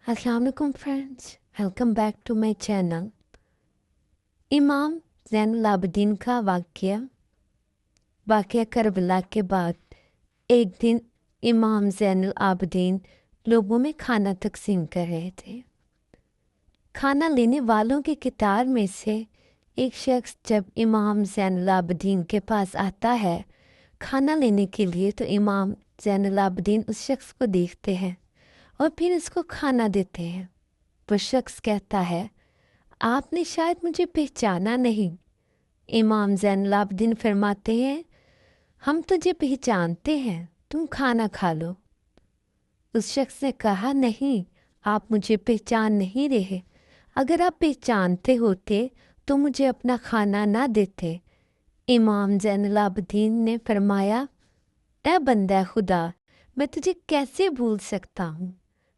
अस्सलाम वालेकुम friends, welcome back to my channel. Imam Zainul Abidin का वाक़या करबला के बाद एक दिन इमाम ज़ैनुल आबिदीन लोगों में खाना तकसीम कर रहे थे। खाना लेने वालों की कतार में से एक शख्स जब इमाम ज़ैनुल आबिदीन के पास आता है खाना लेने के लिए, तो इमाम ज़ैनुल आबिदीन उस शख्स को देखते हैं और फिर उसको खाना देते हैं। वो शख्स कहता है, आपने शायद मुझे पहचाना नहीं। इमाम ज़ैनुल आबिदीन फरमाते हैं, हम तुझे पहचानते हैं, तुम खाना खा लो। उस शख्स ने कहा, नहीं, आप मुझे पहचान नहीं रहे। अगर आप पहचानते होते तो मुझे अपना खाना ना देते। इमाम ज़ैनुल आबिदीन ने फरमाया, ए बंदा खुदा, मैं तुझे कैसे भूल सकता हूँ।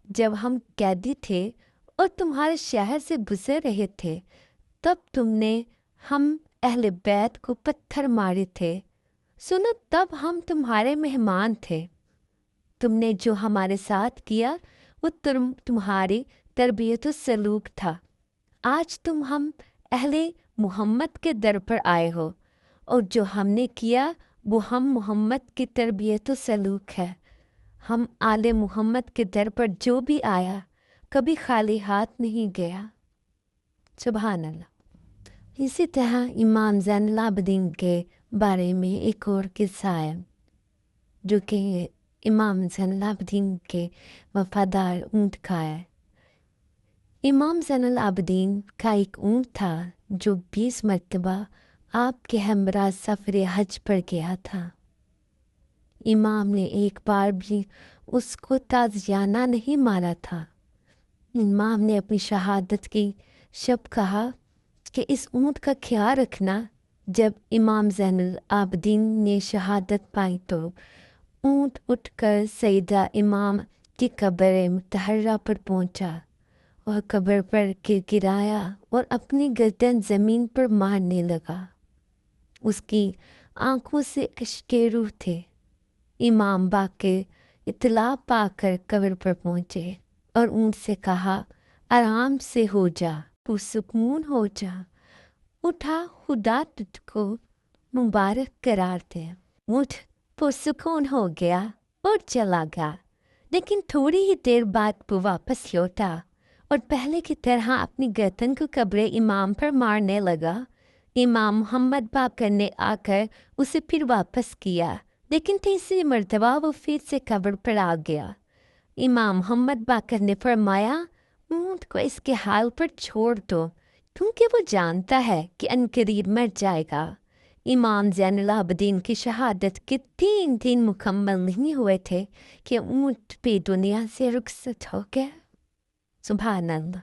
जब हम कैदी थे और तुम्हारे शहर से गुजर रहे थे, तब तुमने हम अहले बैत को पत्थर मारे थे। सुनो, तब हम तुम्हारे मेहमान थे। तुमने जो हमारे साथ किया वो तुम्हारी तरबियत व सलूक था। आज तुम हम अहले मोहम्मद के दर पर आए हो, और जो हमने किया वो हम मोहम्मद की तरबियत व सलूक है। हम आले मोहम्मद के दर पर जो भी आया कभी खाली हाथ नहीं गया। सुभान अल्लाह। इसी तरह इमाम ज़ैनुल आबिदीन के बारे में एक और किस्सा है, जो कि इमाम ज़ैनुल आबिदीन के वफादार ऊँट का है। इमाम ज़ैनुल आबिदीन का एक ऊँट था जो 20 मरतबा आपके हमरा सफ़र हज पर गया था। इमाम ने एक बार भी उसको ताज़ियाना नहीं मारा था। इमाम ने अपनी शहादत की शब कहा कि इस ऊँट का ख्याल रखना। जब इमाम ज़ैनुल आबिदीन ने शहादत पाई तो ऊँट उठकर सईदा इमाम की कब्र मुतहर्रा पर पहुंचा और कब्र पर गिराया और अपनी गर्दन ज़मीन पर मारने लगा। उसकी आंखों से अश्के रूह थे। इमाम बाक़िर इत्तला पाकर कब्र पर पहुँचे और ऊँट से कहा, आराम से हो जा, पुरसुकून हो जा, उठा, खुदा तुझको मुबारक करार दे। ऊँट पुरसुकून हो गया और चला गया, लेकिन थोड़ी ही देर बाद वो वापस लौटा और पहले की तरह अपनी गर्दन को कब्र इमाम पर मारने लगा। इमाम मोहम्मद बाक़िर ने आकर उसे फिर वापस किया, लेकिन तीसरी मर्तबा वो फिर से कब्र पर आ गया। इमाम मोहम्मद बाक़िर ने फरमाया, ऊँट को इसके हाल पर छोड़ दो, क्योंकि वो जानता है कि अनकरीब मर जाएगा। इमाम ज़ैनुल आबिदीन की शहादत के 3 दिन मुकम्मल नहीं हुए थे कि ऊँट भी दुनिया से रुखसत हो गया। सुभान अल्लाह।